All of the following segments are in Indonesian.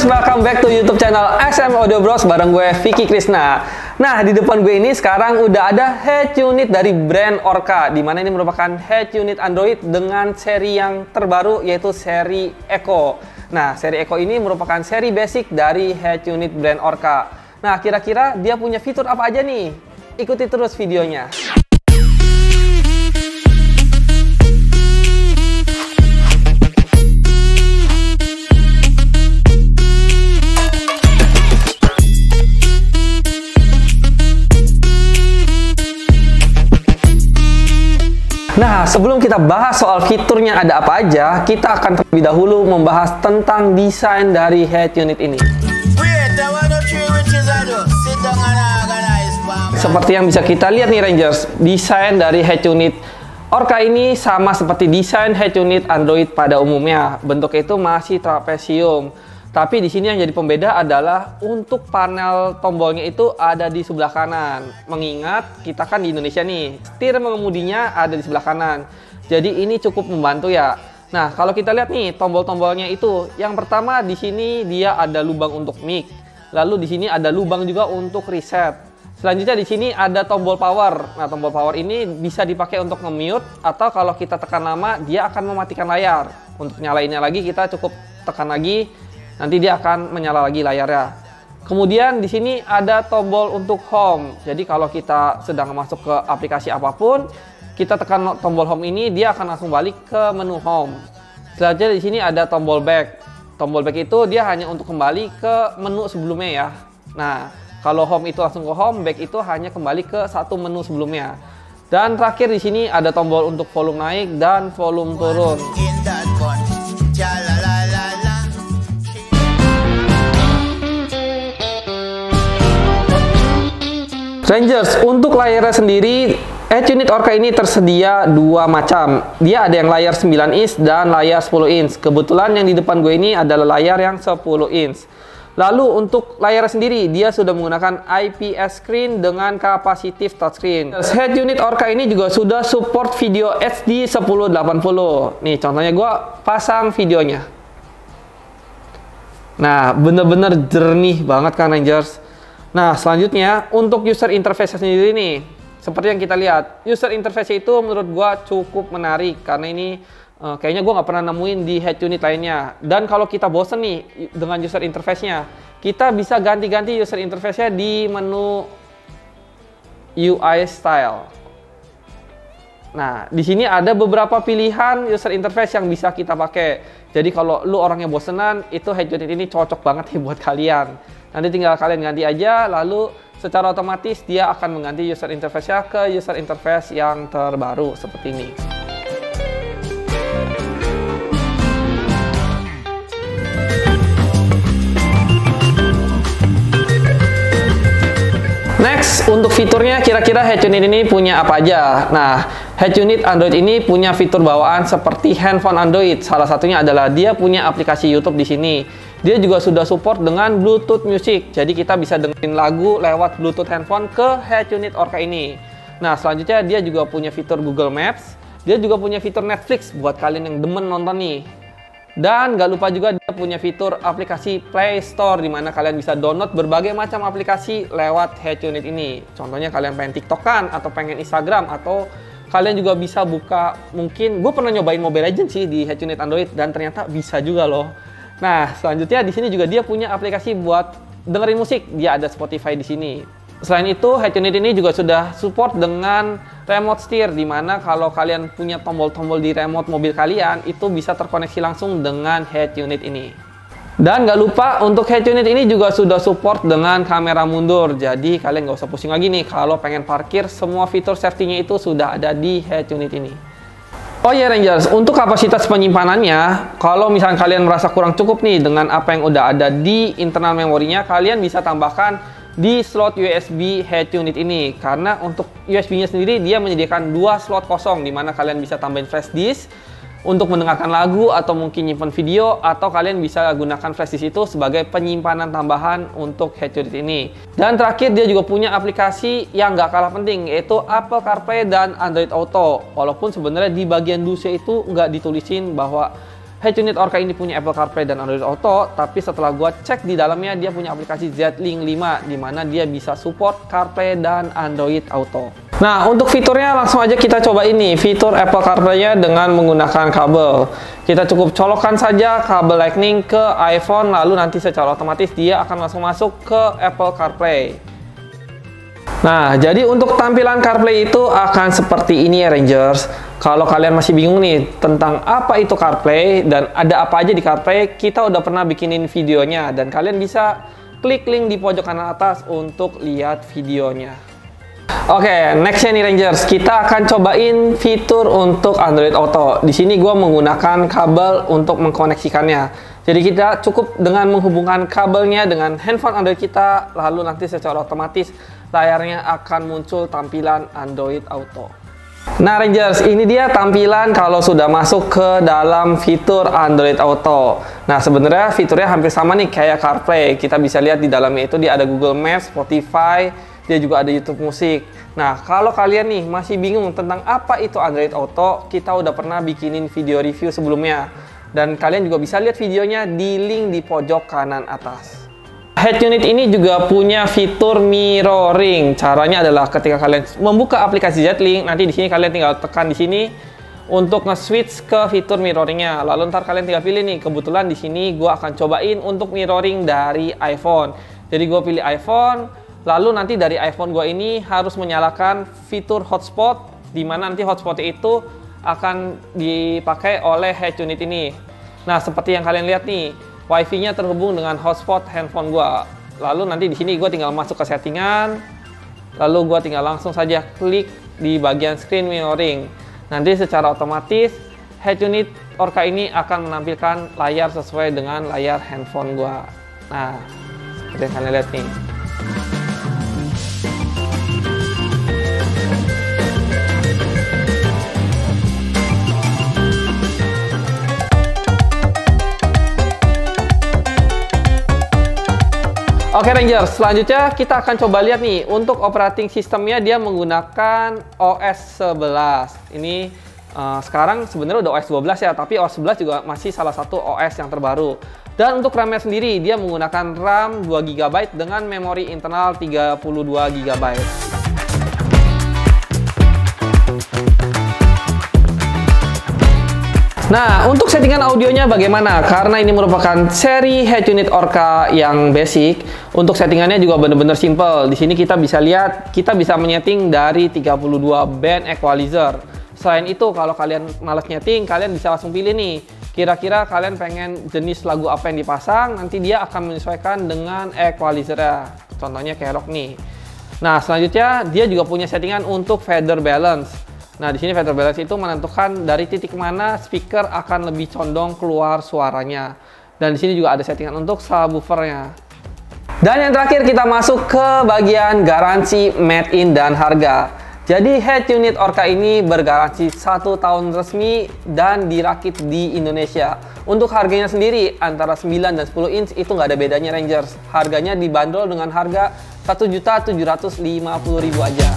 welcome back to YouTube channel SM Audio Bros bareng gue Vicky Krisna. Nah, di depan gue ini sekarang udah ada head unit dari brand Orca, di mana ini merupakan head unit Android dengan seri yang terbaru yaitu seri Echo. Nah, seri Echo ini merupakan seri basic dari head unit brand Orca. Nah, kira-kira dia punya fitur apa aja nih? Ikuti terus videonya. Nah, sebelum kita bahas soal fiturnya ada apa aja, kita akan terlebih dahulu membahas tentang desain dari head unit ini. Seperti yang bisa kita lihat nih Rangers, desain dari head unit Orca ini sama seperti desain head unit Android pada umumnya. Bentuknya itu masih trapesium. Tapi di sini yang jadi pembeda adalah untuk panel tombolnya itu ada di sebelah kanan. Mengingat kita kan di Indonesia nih, setir mengemudinya ada di sebelah kanan. Jadi ini cukup membantu ya. Nah, kalau kita lihat nih tombol-tombolnya itu, yang pertama di sini dia ada lubang untuk mic. Lalu di sini ada lubang juga untuk reset. Selanjutnya di sini ada tombol power. Nah, tombol power ini bisa dipakai untuk nge-mute atau kalau kita tekan lama dia akan mematikan layar. Untuk nyalainnya lagi kita cukup tekan lagi. Nanti dia akan menyala lagi layarnya. Kemudian di sini ada tombol untuk home. Jadi kalau kita sedang masuk ke aplikasi apapun, kita tekan tombol home ini, dia akan langsung balik ke menu home. Selanjutnya di sini ada tombol back. Tombol back itu dia hanya untuk kembali ke menu sebelumnya ya. Nah, kalau home itu langsung ke home, back itu hanya kembali ke satu menu sebelumnya. Dan terakhir di sini ada tombol untuk volume naik dan volume turun. Rangers, untuk layarnya sendiri, head unit Orca ini tersedia dua macam. Dia ada yang layar 9 inch dan layar 10 inch. Kebetulan yang di depan gue ini adalah layar yang 10 inch. Lalu untuk layarnya sendiri, dia sudah menggunakan IPS screen dengan kapasitif touchscreen. Head unit Orca ini juga sudah support video HD 1080. Nih, contohnya gue pasang videonya. Nah, bener-bener jernih banget kan Rangers. Nah, selanjutnya untuk user interface sendiri nih, seperti yang kita lihat, user interface itu menurut gua cukup menarik karena ini kayaknya gua nggak pernah nemuin di head unit lainnya. Dan kalau kita bosen nih dengan user interface-nya, kita bisa ganti-ganti user interface-nya di menu UI style. Nah, di sini ada beberapa pilihan user interface yang bisa kita pakai. Jadi kalau lu orangnya bosenan, itu head unit ini cocok banget nih buat kalian. Nanti tinggal kalian ganti aja, lalu secara otomatis dia akan mengganti user interface-nya ke user interface yang terbaru seperti ini. Next, untuk fiturnya kira-kira head unit ini punya apa aja? Nah, head unit Android ini punya fitur bawaan seperti handphone Android. Salah satunya adalah dia punya aplikasi YouTube di sini. Dia juga sudah support dengan Bluetooth Music. Jadi kita bisa dengerin lagu lewat Bluetooth handphone ke head unit Orca ini. Nah, selanjutnya dia juga punya fitur Google Maps. Dia juga punya fitur Netflix buat kalian yang demen nonton nih. Dan gak lupa juga dia punya fitur aplikasi Play Store, di mana kalian bisa download berbagai macam aplikasi lewat head unit ini. Contohnya kalian pengen TikTok-an atau pengen Instagram, atau kalian juga bisa buka, mungkin gue pernah nyobain Mobile Legends sih di head unit Android dan ternyata bisa juga loh. Nah, selanjutnya di sini juga dia punya aplikasi buat dengerin musik. Dia ada Spotify di sini. Selain itu, head unit ini juga sudah support dengan remote steer, di mana kalau kalian punya tombol-tombol di remote mobil kalian, itu bisa terkoneksi langsung dengan head unit ini. Dan nggak lupa, untuk head unit ini juga sudah support dengan kamera mundur. Jadi kalian nggak usah pusing lagi nih, kalau pengen parkir, semua fitur safety-nya itu sudah ada di head unit ini. Oh ya Rangers, untuk kapasitas penyimpanannya, kalau misalnya kalian merasa kurang cukup nih dengan apa yang udah ada di internal memorinya, kalian bisa tambahkan di slot USB head unit ini. Karena untuk USB-nya sendiri dia menyediakan 2 slot kosong, di mana kalian bisa tambahin flash disk untuk mendengarkan lagu atau mungkin nyimpan video, atau kalian bisa gunakan flash disk itu sebagai penyimpanan tambahan untuk head unit ini. Dan terakhir dia juga punya aplikasi yang nggak kalah penting, yaitu Apple CarPlay dan Android Auto. Walaupun sebenarnya di bagian dusnya itu nggak ditulisin bahwa Head unit Orca ini punya Apple CarPlay dan Android Auto, tapi setelah gua cek di dalamnya dia punya aplikasi Z-Link 5 di mana dia bisa support CarPlay dan Android Auto. Nah, untuk fiturnya langsung aja kita coba ini, fitur Apple CarPlay-nya dengan menggunakan kabel. Kita cukup colokkan saja kabel Lightning ke iPhone, lalu nanti secara otomatis dia akan langsung masuk ke Apple CarPlay. Nah, jadi untuk tampilan CarPlay itu akan seperti ini ya Rangers. Kalau kalian masih bingung nih tentang apa itu CarPlay dan ada apa aja di CarPlay, kita udah pernah bikinin videonya dan kalian bisa klik link di pojok kanan atas untuk lihat videonya. Oke, nextnya nih Rangers, kita akan cobain fitur untuk Android Auto. Di sini gue menggunakan kabel untuk mengkoneksikannya. Jadi kita cukup dengan menghubungkan kabelnya dengan handphone Android kita, lalu nanti secara otomatis layarnya akan muncul tampilan Android Auto. Nah Rangers, ini dia tampilan kalau sudah masuk ke dalam fitur Android Auto. Nah sebenarnya fiturnya hampir sama nih kayak CarPlay. Kita bisa lihat di dalamnya itu dia ada Google Maps, Spotify, dia juga ada YouTube Musik. Nah kalau kalian nih masih bingung tentang apa itu Android Auto, kita udah pernah bikinin video review sebelumnya. Dan kalian juga bisa lihat videonya di link di pojok kanan atas. Head unit ini juga punya fitur mirroring. Caranya adalah ketika kalian membuka aplikasi Z-Link, nanti di sini kalian tinggal tekan di sini untuk nge-switch ke fitur mirroringnya. Lalu ntar kalian tinggal pilih nih. Kebetulan di sini gue akan cobain untuk mirroring dari iPhone. Jadi gue pilih iPhone. Lalu nanti dari iPhone gue ini harus menyalakan fitur hotspot, di mana nanti hotspot itu akan dipakai oleh head unit ini. Nah seperti yang kalian lihat nih. Wi-Fi-nya terhubung dengan hotspot handphone gua. Lalu nanti di sini gua tinggal masuk ke settingan. Lalu gua tinggal langsung saja klik di bagian screen mirroring. Nanti secara otomatis head unit Orca ini akan menampilkan layar sesuai dengan layar handphone gua. Nah, seperti yang kalian lihat nih. Oke Rangers, selanjutnya kita akan coba lihat nih untuk operating sistemnya dia menggunakan OS 11. Ini sekarang sebenarnya udah OS 12 ya, tapi OS 11 juga masih salah satu OS yang terbaru. Dan untuk RAM-nya sendiri dia menggunakan RAM 2 GB dengan memori internal 32 GB. Nah, untuk settingan audionya bagaimana? Karena ini merupakan seri head unit Orca yang basic, untuk settingannya juga benar-benar simple. Di sini kita bisa lihat, kita bisa menyeting dari 32 band equalizer. Selain itu, kalau kalian malas nyeting, kalian bisa langsung pilih nih. Kira-kira kalian pengen jenis lagu apa yang dipasang, nanti dia akan menyesuaikan dengan equalizernya. Contohnya kayak rock nih. Nah, selanjutnya dia juga punya settingan untuk fader balance. Nah, di sini fader balance itu menentukan dari titik mana speaker akan lebih condong keluar suaranya. Dan di sini juga ada settingan untuk subwoofernya. Dan yang terakhir kita masuk ke bagian garansi made in dan harga. Jadi head unit Orca ini bergaransi 1 tahun resmi dan dirakit di Indonesia. Untuk harganya sendiri antara 9 dan 10 inch itu nggak ada bedanya Rangers. Harganya dibanderol dengan harga 1.750.000 aja.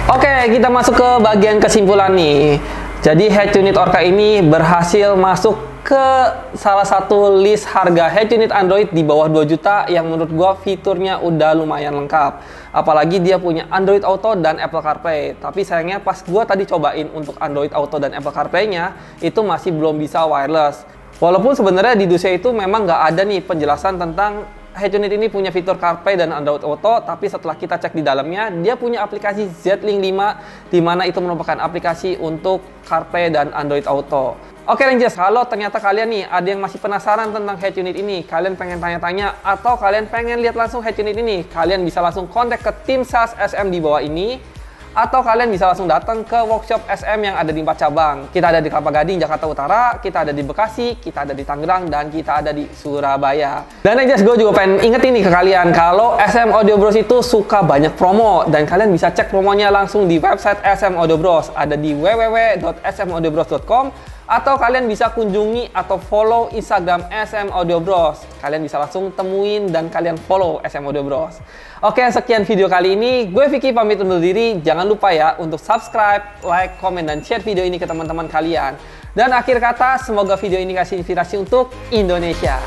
Oke, kita masuk ke bagian kesimpulan nih. Jadi head unit Orca ini berhasil masuk ke salah satu list harga head unit Android di bawah 2 juta yang menurut gua fiturnya udah lumayan lengkap. Apalagi dia punya Android Auto dan Apple CarPlay. Tapi sayangnya pas gua tadi cobain untuk Android Auto dan Apple CarPlay-nya itu masih belum bisa wireless. Walaupun sebenarnya di Dusya itu memang nggak ada nih penjelasan tentang head unit ini punya fitur CarPlay dan Android Auto, tapi setelah kita cek di dalamnya, dia punya aplikasi Z-Link 5, di mana itu merupakan aplikasi untuk CarPlay dan Android Auto. Oke Rangers, kalau ternyata kalian nih ada yang masih penasaran tentang head unit ini, kalian pengen tanya-tanya, atau kalian pengen lihat langsung head unit ini, kalian bisa langsung kontak ke tim sales SM di bawah ini, atau kalian bisa langsung datang ke workshop SM yang ada di 4 cabang. Kita ada di Kelapa Gading, Jakarta Utara, kita ada di Bekasi, kita ada di Tangerang, dan kita ada di Surabaya. Dan Rangers, gue juga pengen ingetin nih ke kalian kalau SM Audio Bros itu suka banyak promo, dan kalian bisa cek promonya langsung di website SM Audio Bros. Ada di www.smaudioBros.com Atau kalian bisa kunjungi atau follow Instagram SM Audio Bros. Kalian bisa langsung temuin dan kalian follow SM Audio Bros. Oke, sekian video kali ini. Gue Vicky pamit undur diri. Jangan lupa ya untuk subscribe, like, komen, dan share video ini ke teman-teman kalian. Dan akhir kata, semoga video ini kasih inspirasi untuk Indonesia.